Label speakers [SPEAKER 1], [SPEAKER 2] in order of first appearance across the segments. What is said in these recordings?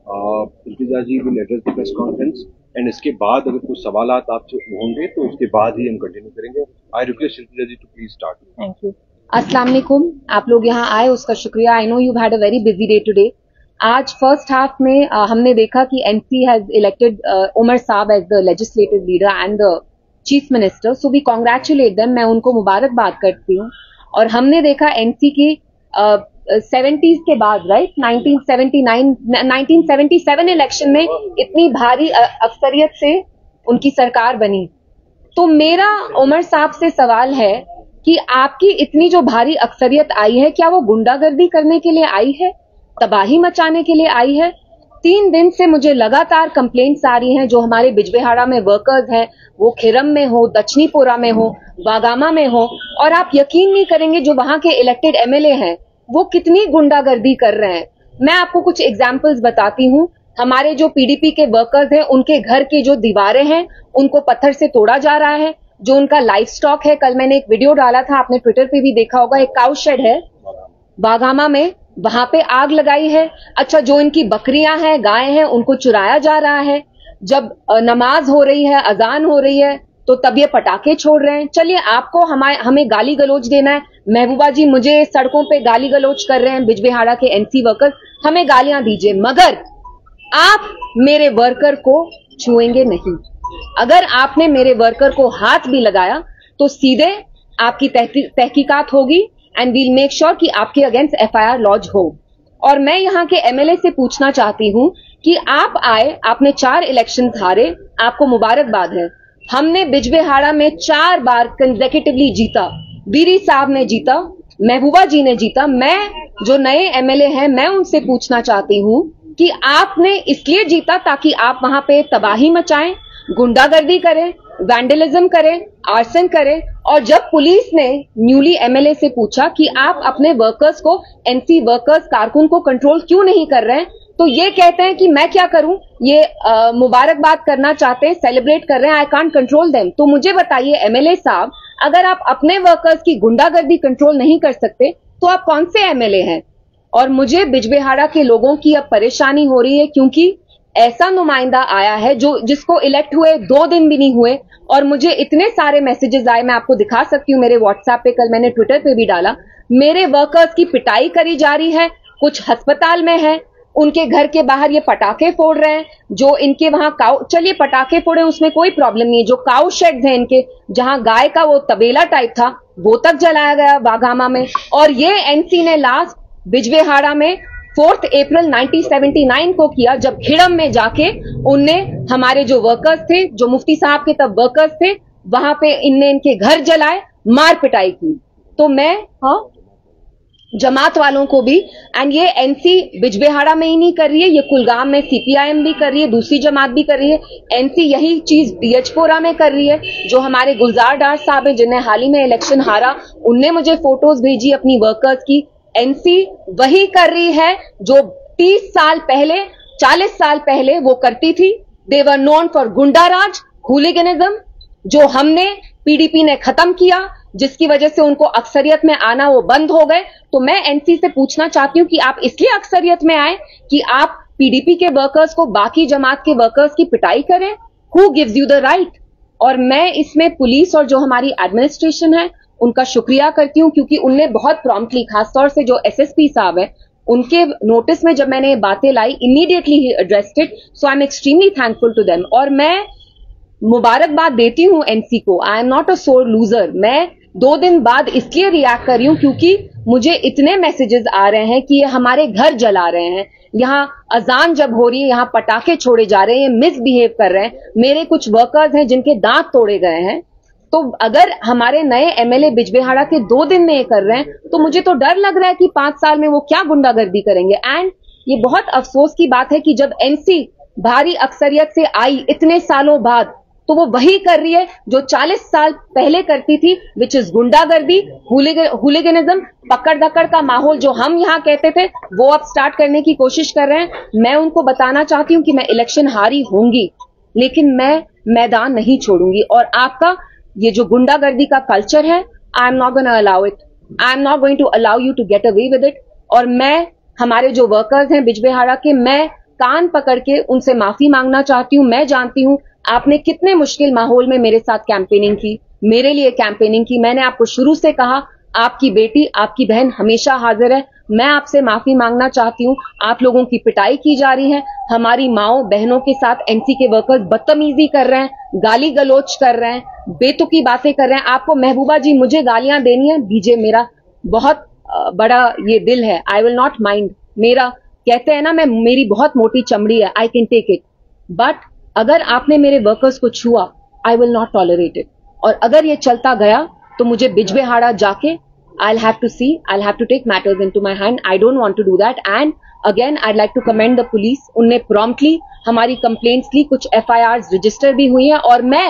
[SPEAKER 1] Iltija ji will address the press conference and इसके बाद अगर कुछ सवाल आपसे होंगे तो उसके बाद ही हम कंटिन्यू करेंगे। I request Iltija ji to please start.
[SPEAKER 2] Thank you. अस्सलाम वालेकुम, आप लोग यहाँ आए उसका शुक्रिया। I know you had a very busy day today. आज फर्स्ट हाफ में हमने देखा कि एनसी हैज इलेक्टेड उमर साहब as the legislative leader and the chief minister, so we congratulate them, मैं उनको मुबारकबाद करती हूँ। और हमने देखा एनसी की 70s के बाद, राइट, 1977 इलेक्शन में इतनी भारी अक्सरियत से उनकी सरकार बनी। तो मेरा उमर साहब से सवाल है कि आपकी इतनी जो भारी अक्सरियत आई है, क्या वो गुंडागर्दी करने के लिए आई है, तबाही मचाने के लिए आई है? 3 दिन से मुझे लगातार कंप्लेंट्स आ रही हैं, जो हमारे बिजबेहाड़ा में वर्कर्स हैं, वो खिरम में हो, दक्षिणीपुरा में हो, बागामा में हो, और आप यकीन नहीं करेंगे जो वहां के इलेक्टेड एमएलए हैं वो कितनी गुंडागर्दी कर रहे हैं। मैं आपको कुछ एग्जाम्पल्स बताती हूँ। हमारे जो पीडीपी के वर्कर्स हैं, उनके घर के जो दीवारें हैं उनको पत्थर से तोड़ा जा रहा है। जो उनका लाइफ स्टॉक है, कल मैंने एक वीडियो डाला था, आपने ट्विटर पे भी देखा होगा, एक काउ शेड है बागामा में, वहां पे आग लगाई है। अच्छा, जो इनकी बकरियां हैं, गाय हैं, उनको चुराया जा रहा है। जब नमाज हो रही है, अजान हो रही है, तो तब ये पटाखे छोड़ रहे हैं। चलिए, आपको हमें गाली गलौज देना है, महबूबा जी मुझे सड़कों पे गाली गलौज कर रहे हैं बिजबेहाड़ा के एनसी वर्कर, हमें गालियां दीजिए, मगर आप मेरे वर्कर को छुएंगे नहीं। अगर आपने मेरे वर्कर को हाथ भी लगाया तो सीधे आपकी तहकीकात होगी एंड वील मेक श्योर कि आपके अगेंस्ट एफआईआर लॉन्च हो। और मैं यहाँ के एमएलए से पूछना चाहती हूँ कि आप आए, आपने 4 इलेक्शन हारे, आपको मुबारकबाद है। हमने बिजबेहाड़ा में 4 बार कंसेक्यूटिवली जीता, बीरी साहब ने जीता, महबूबा जी ने जीता। मैं जो नए एमएलए हैं, मैं उनसे पूछना चाहती हूँ कि आपने इसलिए जीता ताकि आप वहां पे तबाही मचाएं, गुंडागर्दी करें, वैंडलिज्म करें, आर्सन करें। और जब पुलिस ने न्यूली एमएलए से पूछा कि आप अपने वर्कर्स को, एनसी वर्कर्स कारकुन को कंट्रोल क्यों नहीं कर रहे हैं, तो ये कहते हैं कि मैं क्या करूं, ये मुबारकबाद करना चाहते हैं, सेलिब्रेट कर रहे हैं, आई कांट कंट्रोल देम। तो मुझे बताइए एमएलए साहब, अगर आप अपने वर्कर्स की गुंडागर्दी कंट्रोल नहीं कर सकते तो आप कौन से एमएलए हैं? और मुझे बिजबेहाड़ा के लोगों की अब परेशानी हो रही है, क्योंकि ऐसा नुमाइंदा आया है जिसको इलेक्ट हुए 2 दिन भी नहीं हुए, और मुझे इतने सारे मैसेजेस आए, मैं आपको दिखा सकती हूँ मेरे व्हाट्सएप पे, कल मैंने ट्विटर पे भी डाला। मेरे वर्कर्स की पिटाई करी जा रही है, कुछ अस्पताल में है, उनके घर के बाहर ये पटाखे फोड़ रहे हैं, जो इनके वहां काउ, चलिए पटाखे फोड़े उसमें कोई प्रॉब्लम नहीं है, जो काउ शेड्स हैं इनके, जहां गाय का वो तबेला टाइप था, वो तक जलाया गया बागामा में। और ये एनसी ने लास्ट बिजबेहाड़ा में 4 अप्रैल 1979 को किया, जब खिड़म में जाके उनने हमारे जो वर्कर्स थे, जो मुफ्ती साहब के तब वर्कर्स थे, वहां पे इनने इनके घर जलाए, मार पिटाई की। तो मैं जमात वालों को भी, एंड ये एनसी बिजबेहाड़ा में ही नहीं कर रही है, ये कुलगाम में सीपीआईएम भी कर रही है, दूसरी जमात भी कर रही है, एनसी यही चीज डीएचपोरा में कर रही है। जो हमारे गुलजार डार साहब है, जिन्हें हाल ही में इलेक्शन हारा, उनने मुझे फोटोज भेजी अपनी वर्कर्स की। एनसी वही कर रही है जो 30 साल पहले, 40 साल पहले वो करती थी। दे वर नोन फॉर गुंडाराज, हुलिगनिज्म, जो हमने पीडीपी ने खत्म किया, जिसकी वजह से उनको अक्सरियत में आना वो बंद हो गए। तो मैं एनसी से पूछना चाहती हूं कि आप इसलिए अक्सरियत में आए कि आप पीडीपी के वर्कर्स को, बाकी जमात के वर्कर्स की पिटाई करें? Who gives you the right? और मैं इसमें पुलिस और जो हमारी एडमिनिस्ट्रेशन है उनका शुक्रिया करती हूं, क्योंकि उनने बहुत प्रॉम्प्टली, खासतौर से जो एसएसपी साहब है, उनके नोटिस में जब मैंने ये बातें लाई, इमीडिएटली ही addressed it, so I am extremely thankful to them. और मैं मुबारकबाद देती हूं एनसी को, आई एम नॉट अ सोर लूजर। मैं 2 दिन बाद इसलिए रिएक्ट कर रही हूं क्योंकि मुझे इतने मैसेजेस आ रहे हैं कि ये हमारे घर जला रहे हैं, यहाँ अजान जब हो रही है यहाँ पटाखे छोड़े जा रहे हैं, ये मिसबिहेव कर रहे हैं। मेरे कुछ वर्कर्स हैं जिनके दांत तोड़े गए हैं। तो अगर हमारे नए एमएलए बिजबेहाड़ा के 2 दिन में ये कर रहे हैं, तो मुझे तो डर लग रहा है कि 5 साल में वो क्या गुंडागर्दी करेंगे। एंड ये बहुत अफसोस की बात है कि जब एनसी भारी अक्सरियत से आई इतने सालों बाद, तो वो वही कर रही है जो 40 साल पहले करती थी, विच इज गुंडागर्दी, हुलिगनिज्म, पकड़ धक्कड़ का माहौल जो हम यहाँ कहते थे, वो अब स्टार्ट करने की कोशिश कर रहे हैं। मैं उनको बताना चाहती हूँ कि मैं इलेक्शन हारी होंगी, लेकिन मैं मैदान नहीं छोड़ूंगी। और आपका ये जो गुंडागर्दी का कल्चर है, I am not gonna allow it, I am not going to allow you to get away with it. और मैं, हमारे जो वर्कर्स हैं बिजबेहाड़ा के, मैं कान पकड़ के उनसे माफी मांगना चाहती हूँ। मैं जानती हूँ आपने कितने मुश्किल माहौल में मेरे साथ कैंपेनिंग की, मेरे लिए कैंपेनिंग की। मैंने आपको शुरू से कहा आपकी बेटी, आपकी बहन हमेशा हाजिर है। मैं आपसे माफी मांगना चाहती हूँ। आप लोगों की पिटाई की जा रही है, हमारी माओ बहनों के साथ एनसी के वर्कर्स बदतमीजी कर रहे हैं, गाली गलोच कर रहे हैं, बेतुकी बातें कर रहे हैं। आपको महबूबा जी मुझे गालियां देनी है, दीजिए, मेरा बहुत बड़ा ये दिल है, आई विल नॉट माइंड। मेरा कहते हैं ना, मेरी बहुत मोटी चमड़ी है, I can take it. But अगर आपने मेरे वर्कर्स को छुआ, I will not tolerate it. और अगर ये चलता गया तो मुझे बिजबेहाड़ा जाके I'll have to take matters into my hand. I don't want to do that. And again, I'd like to commend the police. उनने promptly हमारी complaints ली, कुछ FIRs रजिस्टर भी हुई हैं। और मैं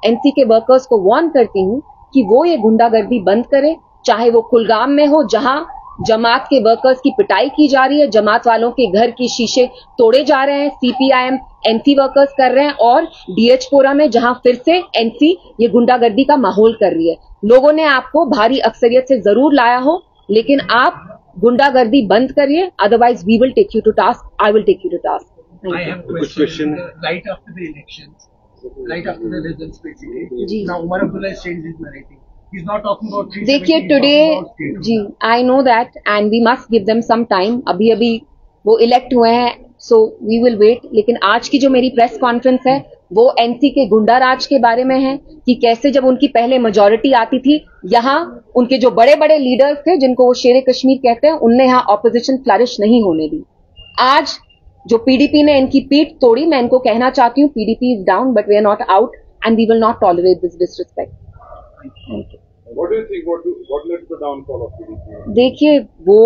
[SPEAKER 2] एनसी के वर्कर्स को वार्न करती हूँ कि वो ये गुंडागर्दी बंद करे, चाहे वो कुलगाम में हो जहां जमात के वर्कर्स की पिटाई की जा रही है, जमात वालों के घर की शीशे तोड़े जा रहे हैं, CPIM एनसी वर्कर्स कर रहे हैं, और DH-पोरा में जहां फिर से एनसी ये गुंडागर्दी का माहौल कर रही है। लोगों ने आपको भारी अक्सरियत से जरूर लाया हो, लेकिन आप गुंडागर्दी बंद करिए, otherwise we will take you to task, I will take you to task.
[SPEAKER 3] I have a question. Right after the elections, right after the results, basically. Now Umar Abdullah has changed his narrative. He's not talking about 370.
[SPEAKER 2] देखिए today जी, I know that and we must give them some time. अभी वो elect हुए हैं, so we will wait. लेकिन आज की जो मेरी प्रेस कॉन्फ्रेंस है वो एनसी के गुंडा राज के बारे में है, कि कैसे जब उनकी पहले मेजॉरिटी आती थी, यहाँ उनके जो बड़े बड़े लीडर्स थे जिनको वो शेर कश्मीर कहते हैं, उनने यहाँ ऑपोजिशन फ्लरिश नहीं होने दी। आज जो पीडीपी ने इनकी पीठ तोड़ी, मैं इनको कहना चाहती हूँ PDP is down but we are not out and we will not tolerate this disrespect.
[SPEAKER 4] What do you think? What led to the downfall of PDP?
[SPEAKER 2] देखिए, वो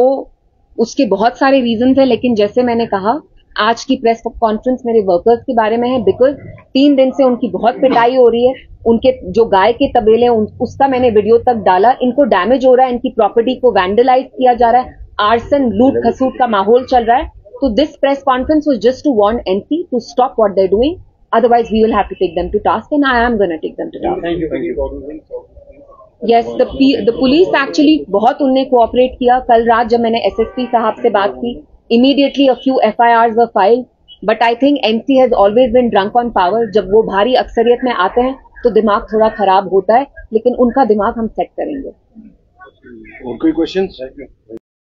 [SPEAKER 2] उसके बहुत सारे रीजंस है, लेकिन जैसे मैंने कहा आज की प्रेस कॉन्फ्रेंस मेरे वर्कर्स के बारे में है, बिकॉज 3 दिन से उनकी बहुत पिटाई हो रही है। उनके जो गाय के तबेले उसका मैंने वीडियो तक डाला, इनको डैमेज हो रहा है, इनकी प्रॉपर्टी को वैंडलाइज किया जा रहा है, आर्सन लूट खसूट का माहौल चल रहा है। तो this press conference was just to warn NC to stop what they are doing, otherwise we will have to take them to task and I am gonna take them to task.
[SPEAKER 4] Thank you.
[SPEAKER 2] Yes, the police actually बहुत उनने cooperate किया। कल रात जब मैंने SSP साहब से बात की, immediately a few FIRs were filed, but I think NC has always been drunk on power. जब वो भारी अक्सरियत में आते हैं तो दिमाग थोड़ा खराब होता है, लेकिन उनका दिमाग हम सेट करेंगे।
[SPEAKER 1] और कोई क्वेश्चंस?